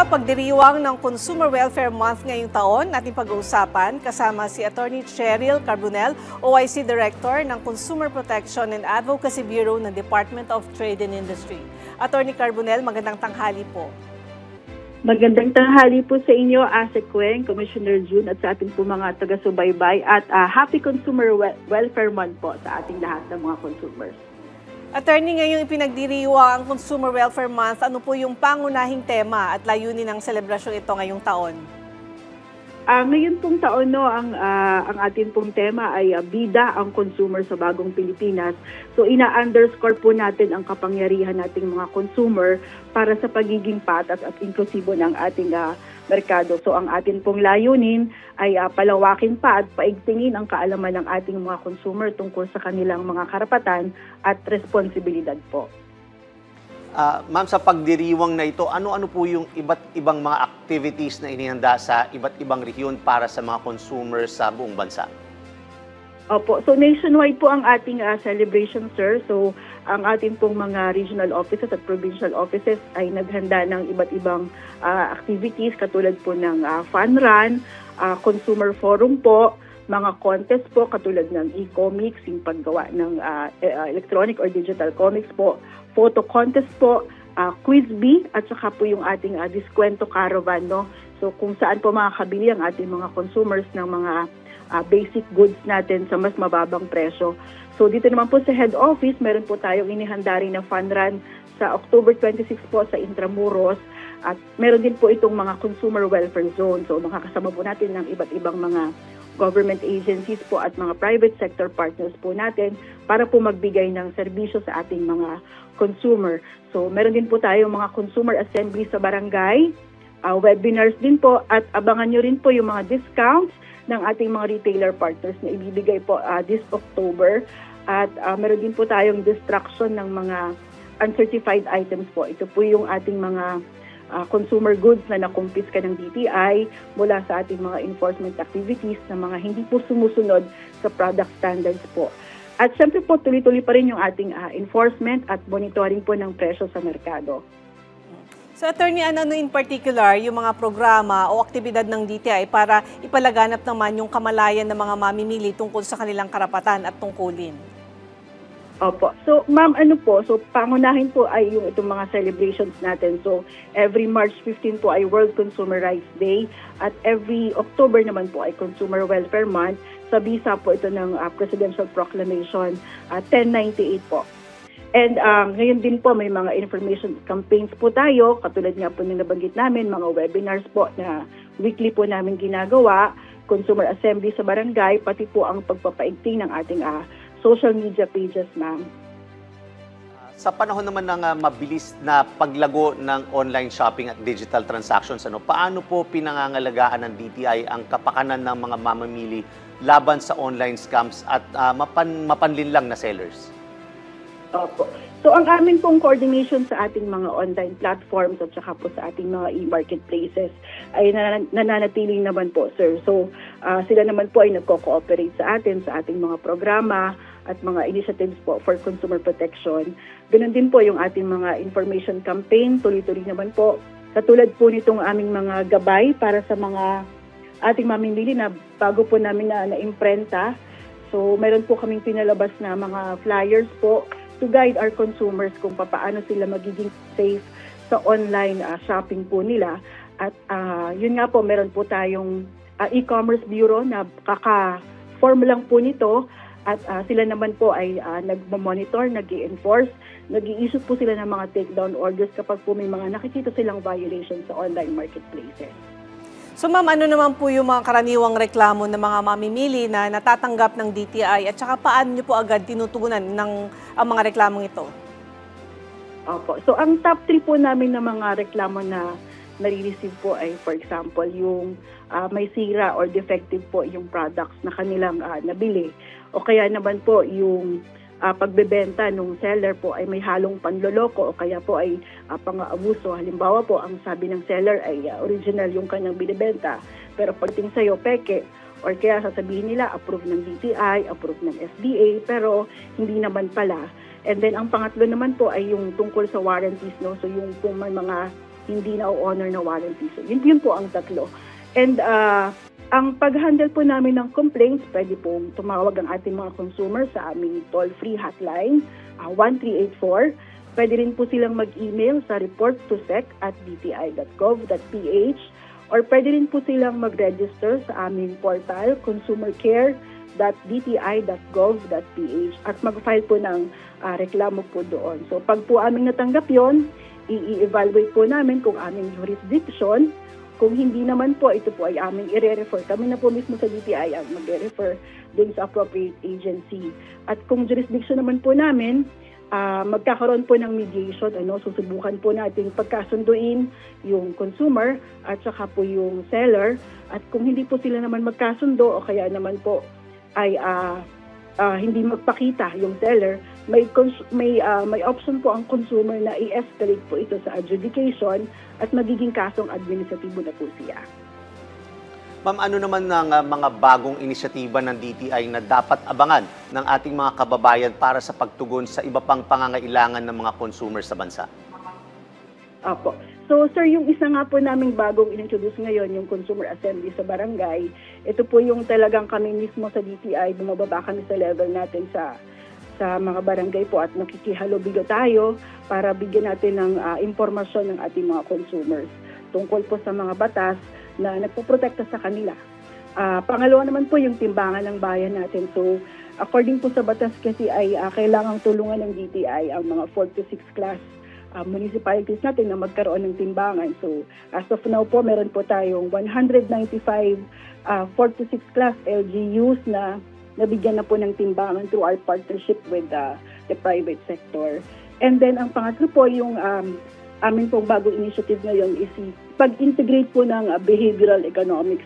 Sa pagdiriwang ng Consumer Welfare Month ngayong taon, ating pag-uusapan kasama si Attorney Cheryl Carbonell, OIC Director ng Consumer Protection and Advocacy Bureau ng Department of Trade and Industry. Attorney Carbonell, magandang tanghali po. Magandang tanghali po sa inyo, Ase Queng, Commissioner June at sa ating po mga taga-subaybay at Happy Consumer Welfare Month po sa ating lahat ng mga consumers. Attorney, ngayong ipinagdiriwang ang Consumer Welfare Month, ano po yung pangunahing tema at layunin ng selebrasyon ito ngayong taon? Ngayon pong taon, ang ating pong tema ay bida ang consumer sa bagong Pilipinas. So ina-underscore po natin ang kapangyarihan nating mga consumer para sa pagiging patas at inklusibo ng ating merkado. So ang atin pong layunin ay palawakin pa at paigtingin ang kaalaman ng ating mga consumer tungkol sa kanilang mga karapatan at responsibilidad po. Ma'am, sa pagdiriwang na ito, ano-ano po yung iba't ibang mga activities na inihanda sa iba't ibang rehiyon para sa mga consumers sa buong bansa? Opo, so nationwide po ang ating celebration, sir. So ang ating pong mga regional offices at provincial offices ay naghanda ng iba't ibang activities katulad po ng fun run, consumer forum po, mga contest po katulad ng e-comics, yung paggawa ng electronic or digital comics po, photo contest po, quiz bee at saka po yung ating diskwento caravan, no? So kung saan po makakabili ang ating mga consumers ng mga basic goods natin sa mas mababang presyo. So dito naman po sa head office, meron po tayong inihanda rin na fun run sa October 26 po sa Intramuros at meron din po itong mga consumer welfare zone. So makakasama po natin ng iba't ibang mga government agencies po at mga private sector partners po natin para po magbigay ng serbisyo sa ating mga consumer. So meron din po tayong mga consumer assembly sa barangay, webinars din po at abangan nyo rin po yung mga discounts ng ating mga retailer partners na ibibigay po this October. At meron din po tayong destruction ng mga uncertified items po. Ito po yung ating mga consumer goods na nakumpiska ng DTI mula sa ating mga enforcement activities na mga hindi po sumusunod sa product standards po. At syempre po tuloy-tuloy pa rin yung ating enforcement at monitoring po ng presyo sa merkado. So Attorney, ano in particular yung mga programa o aktibidad ng DTI para ipalaganap naman yung kamalayan ng mga mamimili tungkol sa kanilang karapatan at tungkulin? Opo. So, ma'am, so pangunahin po ay yung itong mga celebrations natin. So, every March 15 po ay World Consumer Rights Day at every October naman po ay Consumer Welfare Month. Sa bisa po ito ng Presidential Proclamation 1098 po. And ngayon din po may mga information campaigns po tayo, katulad nga po ng nabanggit namin, mga webinars po na weekly po namin ginagawa, consumer assembly sa barangay, pati po ang pagpapaigting ng ating social media pages, ma'am. Sa panahon naman ng mabilis na paglago ng online shopping at digital transactions, paano po pinangangalagaan ng DTI ang kapakanan ng mga mamamili laban sa online scams at mapanlinlang na sellers? Opo. So ang amin pong coordination sa ating mga online platforms at saka po sa ating mga e-marketplaces ay nananatili naman po, sir. So sila naman po ay nagko-cooperate sa atin sa ating mga programa at mga initiatives po for consumer protection. Ganun din po yung ating mga information campaign, tuloy-tuloy naman po. Katulad po nitong aming mga gabay para sa mga ating mamimili na bago po namin na-imprenta. So meron po kaming pinalabas na mga flyers po to guide our consumers kung paano sila magiging safe sa online shopping po nila. At yun nga po, meron po tayong e-commerce bureau na kaka-form lang po nito at sila naman po ay nag-monitor, nag-i-enforce, nag-i-issue po sila ng mga takedown orders kapag po may mga nakikita silang violations sa online marketplaces. So ma'am, ano naman po yung mga karaniwang reklamo ng mga mamimili na natatanggap ng DTI at saka paano nyo po agad tinutugunan ng mga reklamong ito? Opo. So ang top 3 po namin ng mga reklamo na nare-receive po ay, for example, yung may sira or defective po yung products na kanilang nabili. O kaya naman po yung pagbebenta ng seller po ay may halong panloloko o kaya po ay pang-aabuso. Halimbawa po, ang sabi ng seller ay original yung kanyang binibenta, pero pagdating sa'yo, peke. Or kaya sasabihin nila, approve ng DTI, approve ng FDA, pero hindi naman pala. And then ang pangatlo naman po ay yung tungkol sa warranties, no? So yung kung may mga hindi na-honor na warranty. So yun po ang tatlo. And ang pag-handle po namin ng complaints, pwede pong tumawag ang ating mga consumer sa aming toll-free hotline, 1384. Pwede rin po silang mag-email sa reporttosec@dti.gov.ph or pwede rin po silang mag-register sa aming portal, consumercare.dti.gov.ph at mag-file po ng reklamo po doon. So pag po aming natanggap yon, i-evaluate po namin kung aming jurisdiction. Kung hindi naman po, ito po ay aming i-refer. Kami na po mismo sa DTI ang mag-refer din sa appropriate agency. At kung jurisdiction naman po namin, magkakaroon po ng mediation. Susubukan po natin pagkasunduin yung consumer at saka po yung seller. At kung hindi po sila naman magkasundo o kaya naman po ay hindi magpakita yung seller, may option po ang consumer na i-escalate po ito sa adjudication at magiging kasong administratibo na po siya. Ma'am, ano naman ng mga bagong inisyatiba ng DTI na dapat abangan ng ating mga kababayan para sa pagtugon sa iba pang pangangailangan ng mga consumers sa bansa? Opo. So sir, yung isa nga po naming bagong in-introduce ngayon, yung Consumer Assembly sa barangay, ito po yung talagang kami mismo sa DTI, bumababa kami sa level natin sa mga barangay po at nakikihalubilo tayo para bigyan natin ng impormasyon ng ating mga consumers tungkol po sa mga batas na nagpoprotekta sa kanila. Pangalawa naman po yung timbangan ng bayan natin. So according po sa batas kasi ay kailangang tulungan ng DTI ang mga 4 to 6 class municipalities natin na magkaroon ng timbangan. So as of now po, meron po tayong 195 4 to 6 class LGUs na nabigyan na po ng timbangan through our partnership with the private sector. And then ang pangatlo po, yung amin pong bagong initiative ngayon is pag-integrate po ng behavioral economics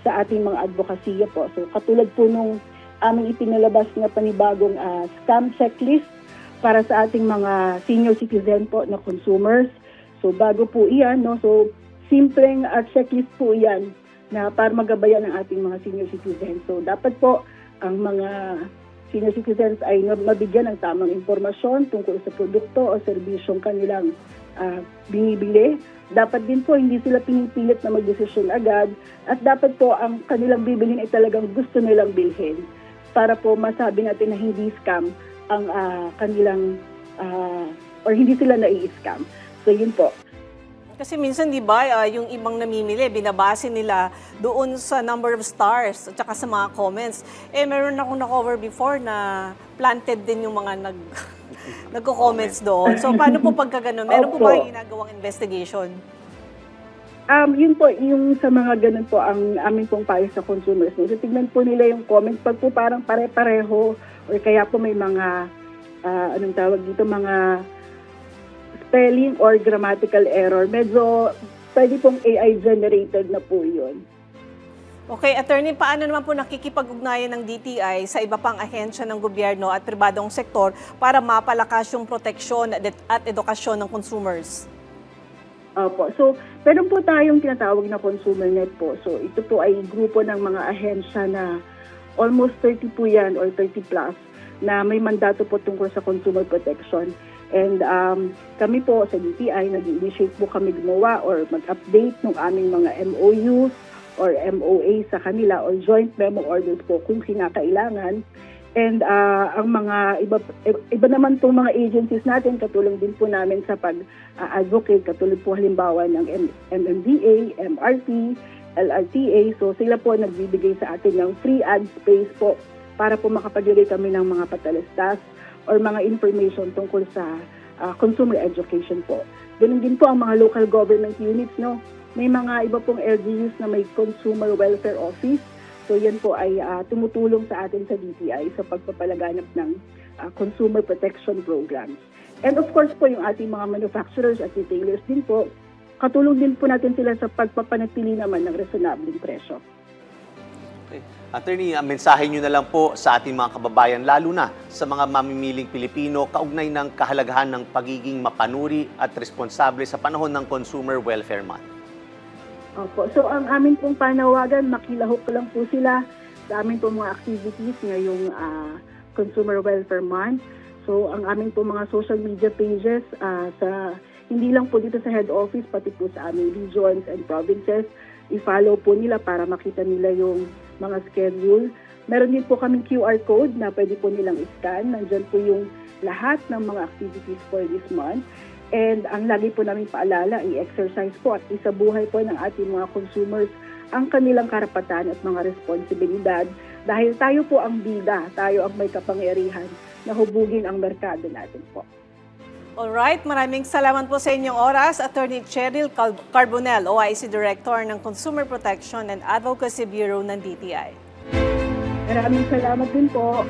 sa ating mga advokasya po. So katulad po nung aming ipinalabas na panibagong scam checklist para sa ating mga senior citizen po na consumers. So bago po iyan, so simpleng checklist po iyan na para magabayan ng ating mga senior citizens. So dapat po ang mga senior citizens ay mabigyan ng tamang impormasyon tungkol sa produkto o serbisyong kanilang binibili. Dapat din po hindi sila pinipilit na magdesisyon agad at dapat po ang kanilang bibilin ay talagang gusto nilang bilhin para po masabi natin na hindi scam ang kanilang or hindi sila nai-scam. So yun po. Kasi minsan, di ba, yung ibang namimili, binabase nila doon sa number of stars at saka sa mga comments. Meron akong na-cover before na planted din yung mga nagko-comments doon. So, paano po pagka ganun? Meron po ba ginagawang investigation? Yun po, yung sa mga ganun po, ang aming pong payo sa consumers. So, tignan po nila yung comments. Pag po parang pare-pareho or kaya po may mga, anong tawag dito, mga spelling or grammatical error, medyo pwede pong AI-generated na po yun. Okay, attorney, paano naman po nakikipag-ugnayan ng DTI sa iba pang ahensya ng gobyerno at pribadong sektor para mapalakas yung proteksyon at edukasyon ng consumers? Opo. So, meron po tayong tinatawag na ConsumerNet po. So, ito po ay grupo ng mga ahensya na almost 30 po yan or 30 plus na may mandato po tungkol sa consumer protection. And kami po sa DTI, nag-initiate po kami gumawa or mag-update ng aming mga MOUs or MOA sa kanila or joint memo orders po kung kinakailangan. And ang mga iba naman pong mga agencies natin, katulong din po namin sa pag-advocate, katulad po halimbawa ng MMDA, MRT, LRTA. So sila po nagbibigay sa atin ng free ad space po para po makapaglagay kami ng mga patalastas or mga information tungkol sa consumer education po. Ganun din po ang mga local government units, no? May mga iba pong LGUs na may consumer welfare office. So yan po ay tumutulong sa atin sa DTI sa pagpapalaganap ng consumer protection programs. And of course po yung ating mga manufacturers at retailers din po, katulong din po natin sila sa pagpapanatili naman ng reasonabling presyo. Attorney, mensahe nyo na lang po sa ating mga kababayan, lalo na sa mga mamimiling Pilipino, kaugnay ng kahalagahan ng pagiging mapanuri at responsable sa panahon ng Consumer Welfare Month. Opo. So ang amin pong panawagan, makilahok lang po sila sa amin pong mga activities ngayong Consumer Welfare Month. So ang amin pong mga social media pages sa hindi lang po dito sa head office, pati po sa aming regions and provinces, i-follow po nila para makita nila yung mga schedule. Meron din po kaming QR code na pwede po nilang i-scan. Nandyan po yung lahat ng mga activities for this month. And ang lagi po namin paalala, i-exercise po at isabuhay po ng ating mga consumers ang kanilang karapatan at mga responsibilidad. Dahil tayo po ang bida, tayo ang may kapangyarihan na hubugin ang merkado natin po. Alright, maraming salamat po sa inyong oras. Attorney Cheryl Carbonell, OIC Director ng Consumer Protection and Advocacy Bureau ng DTI. Maraming salamat din po.